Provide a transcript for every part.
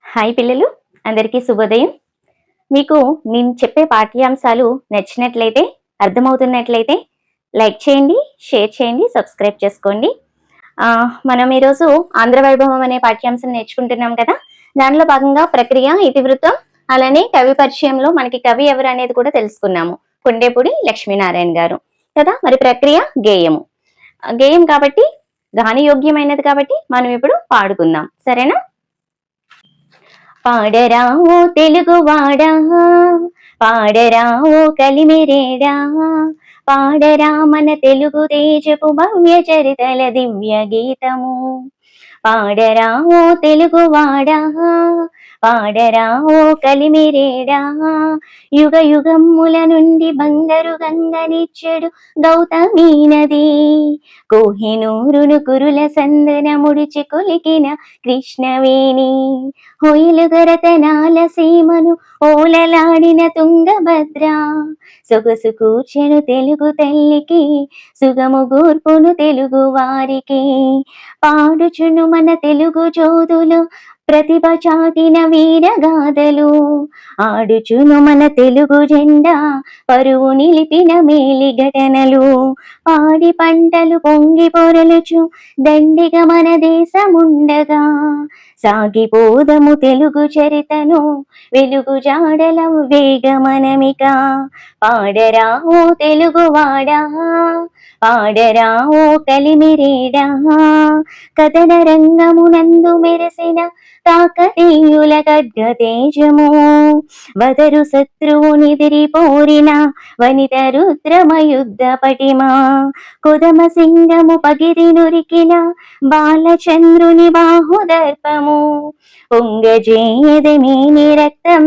Hi పిల్లలు, అందరికీ శుభోదయం. మీకు నేను చెప్పే పాఠ్యాంశాలు నచ్చినట్లయితే, అర్థమవుతున్నట్లయితే లైక్ చేయండి, షేర్ చేయండి, సబ్స్క్రైబ్ చేసుకోండి. మనం ఈరోజు ఆంధ్ర వైభవం అనే పాఠ్యాంశం నేర్చుకుంటున్నాం కదా. దానిలో భాగంగా ప్రక్రియ, ఇతివృత్తం, అలానే కవి పరిచయంలో మనకి కవి ఎవరు అనేది కూడా తెలుసుకున్నాము. కొండేపూడి లక్ష్మీనారాయణ గారు కదా. మరి ప్రక్రియ గేయము. గేయం కాబట్టి గానయోగ్యమైనది కాబట్టి మనం ఇప్పుడు పాడుకుందాం, సరేనా? పాడరా ఓ తెలుగువాడా, పాడరా ఓ కలిమిరేడా, పాడరా మన తెలుగు తేజపు భవ్య చరితల దివ్య గీతము. పాడరా ఓ తెలుగువాడా, పాడరా ఓ కలిమిరేడా, యుగ యుగమ్ముల నుండి బంగారు గంగనిచ్చెడు గౌతమీ నది, కోహినూరును కురుల సందన ముడిచి కొలికిన కృష్ణవేణి, హొయిలు గరతనాల సీమను ఓలలాడిన తుంగభద్ర, సొగసు కూర్చెను తెలుగు తల్లికి, సుగము గూర్పును తెలుగు వారికి, పాడుచును మన తెలుగు జోదులు ప్రతిభ చాటిన వీరగాథలు, ఆడుచును మన తెలుగు జెండా పరువు నిలిపిన మేలి ఘటనలు, పాడి పంటలు పొంగి పొరలుచు దండిగా మన దేశముండగా, సాగిపోదము తెలుగు చరితను వెలుగు జాడల వేగమనమిక. పాడరా ఓ తెలుగువాడా, పాడరా ఓ కలిమిరేడా, కథన రంగమునందు మెరసిన కాకతీయుల ఖడ్గ తేజము, వదరు శత్రువునిదిరిపోరిన వనిత రుద్రమయుద్ధ పటిమా, కొదమ సింగము పగిరి నురికిన బాలచంద్రుని బాహుదర్పము, పొంగజేయద మేని రక్తం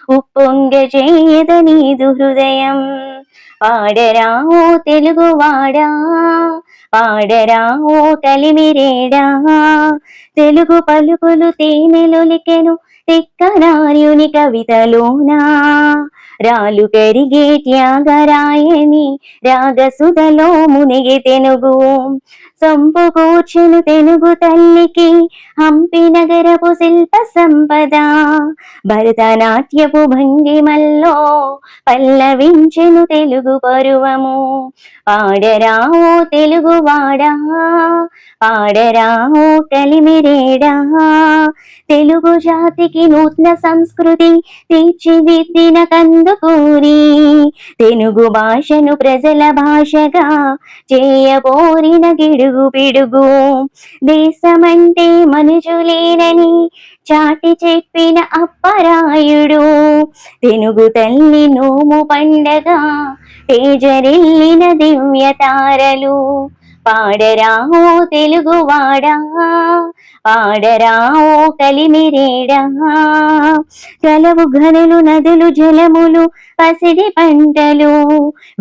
ఉప్పొంగజేయద నీదు హృదయం. పాడరా ఓ తెలుగువాడా, పాడరా ఓ కలిమిరేడా, తెలుగు పలుకులు తేనెలొలికెను తిక్కనార్యుని కవితలోనా, రాలు కరిగే త్యాగరాయని రాగసుధలో మునిగి తెనుగు, సంపు కూర్చెను తెనుగు తల్లికి హంపి నగరపు శిల్ప సంపద, భరతనాట్యపు భంగిమల్లో పల్లవించెను తెలుగు పరువము. పాడరా ఓ తెలుగువాడా, పాడరా ఓ కలిమిరేడా, తెలుగు జాతికి నూతన సంస్కృతి తీర్చిదిద్దిన కందుకూరి, తెలుగు భాషను ప్రజల భాషగా చేయబోరిన గిడుగు పిడుగు, దేశమంటే మనుజులేనని చాటి చెప్పిన అప్పరాయుడు, తెలుగు తల్లి నోము పండగ తేజరిల్లిన దివ్య తారలు. పాడరా ఓ తెలుగువాడా, పాడరా ఓ కలిమిరేడా, కలవు ఘనులు నదులు జలములు పసిడి పంటలు,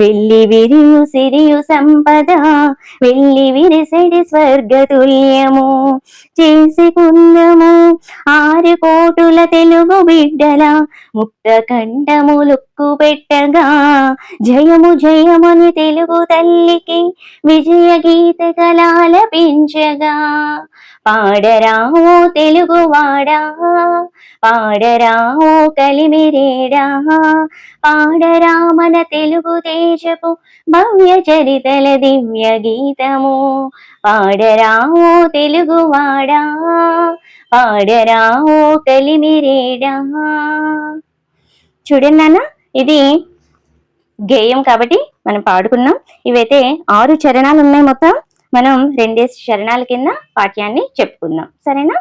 వెళ్ళి విరియు సిరియు సంపద, వెళ్ళి విరిసెడి స్వర్గతుల్యము, చేసుకుందము 6 కోటుల తెలుగు బిడ్డల ముక్త కంఠములుక్కు పెట్టగా, జయము జయమని తెలుగు తల్లికి విజయ గీత కలాలపించగా. పాడరా ఓ తెలుగువాడా, పాడరా ఓ కలిమిరేడా, పాడరా మన తెలుగు తేజపు భవ్య చరితల దివ్య గీతము. పాడరా ఓ తెలుగువాడా, పాడరా ఓ కలిమిరేడా. చూడండి నాన్న, ఇది గేయం కాబట్టి మనం పాడుకున్నాం. ఇవైతే 6 చరణాలు ఉన్నాయి మొత్తం. మనం 2 చరణాల కింద పాఠ్యాన్ని చెప్పుకుందాం, సరేనా?